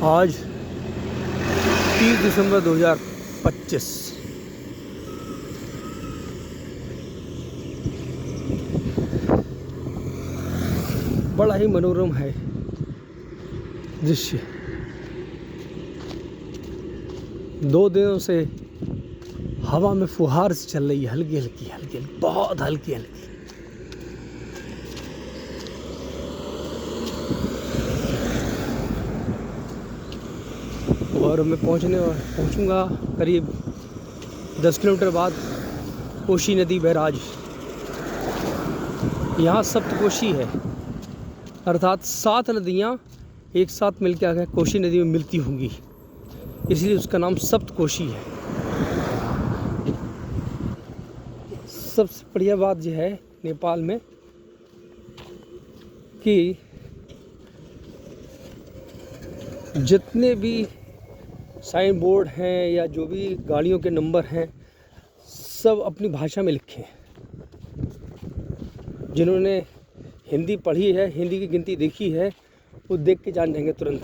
आज 30 दिसंबर 2025। बड़ा ही मनोरम है दृश्य। 2 दिनों से हवा में फुहार से चल रही है, हल्की हल्की, बहुत हल्की। और मैं पहुंचूंगा करीब 10 किलोमीटर बाद कोशी नदी बैराज। यहाँ सप्तकोशी है, अर्थात 7 नदियाँ एक साथ मिलकर आकर कोशी नदी में मिलती होंगी, इसलिए उसका नाम सप्तकोशी है। सबसे बढ़िया बात यह है नेपाल में कि जितने भी साइन बोर्ड हैं या जो भी गाड़ियों के नंबर हैं, सब अपनी भाषा में लिखे हैं। जिन्होंने हिंदी पढ़ी है, हिंदी की गिनती देखी है, वो देख के जान जाएंगे तुरंत।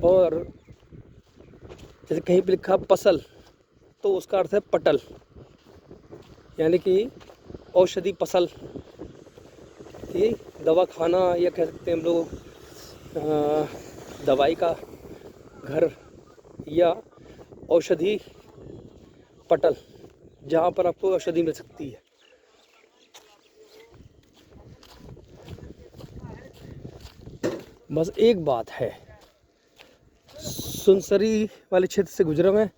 और जैसे कहीं पे लिखा पसल, तो उसका अर्थ है पटल, यानी कि औषधि पसल, ये दवा खाना या कह सकते हैं हम लोग दवाई का घर या औषधि पटल, जहाँ पर आपको औषधि मिल सकती है। बस एक बात है, सुनसरी वाले क्षेत्र से गुजरा मैं,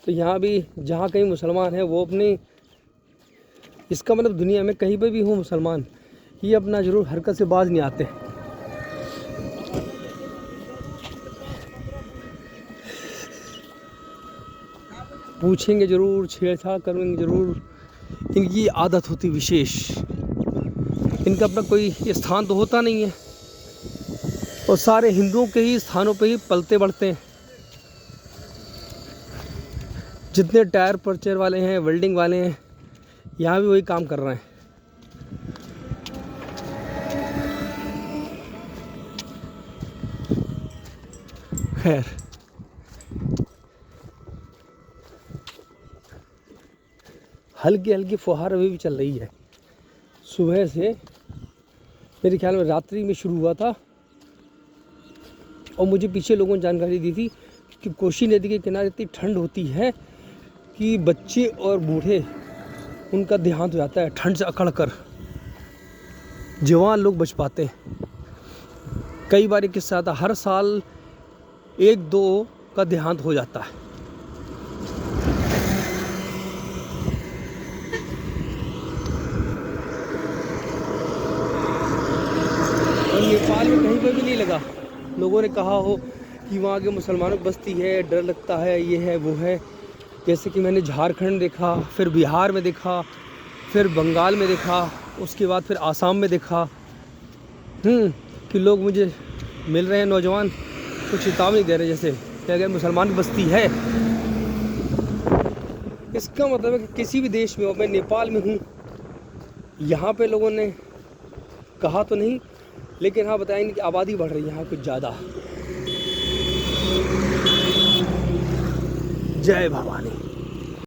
तो यहाँ भी जहाँ कहीं मुसलमान है वो अपनी, इसका मतलब दुनिया में कहीं पर भी हो मुसलमान, ये अपना जरूर हरकत से बाज नहीं आते। पूछेंगे जरूर, छेड़छाड़ करेंगे जरूर, इनकी आदत होती विशेष। इनका अपना कोई स्थान तो होता नहीं है, और सारे हिंदुओं के ही स्थानों पे ही पलते बढ़ते हैं। जितने टायर पंचर वाले हैं, वेल्डिंग वाले हैं, यहाँ भी वही काम कर रहे हैं। खैर, हल्की हल्की फुहार अभी भी चल रही है। सुबह से मेरे ख्याल में रात्रि में शुरू हुआ था, और मुझे पीछे लोगों ने जानकारी दी थी कि कोशी नदी के किनारे इतनी ठंड होती है कि बच्चे और बूढ़े, उनका देहांत हो जाता है ठंड से अकड़ कर। जवान लोग बच पाते हैं। कई बार एक किस्सा आता, हर साल 1-2 का देहांत हो जाता है। और नेपाल में कहीं पर भी नहीं लगा। लोगों ने कहा हो कि वहाँ के मुसलमानों की बस्ती है, डर लगता है, ये है वो है। जैसे कि मैंने झारखंड देखा, फिर बिहार में देखा, फिर बंगाल में देखा, उसके बाद फिर आसाम में देखा कि लोग मुझे मिल रहे हैं, नौजवान कुछ चेतावनी दे रहे हैं, जैसे कि अगर मुसलमान की बस्ती है, इसका मतलब है कि किसी भी देश में हो, मैं नेपाल में हूँ, यहाँ पे लोगों ने कहा तो नहीं, लेकिन हाँ बताएंगे कि आबादी बढ़ रही है यहाँ कुछ ज़्यादा। जय भवानी।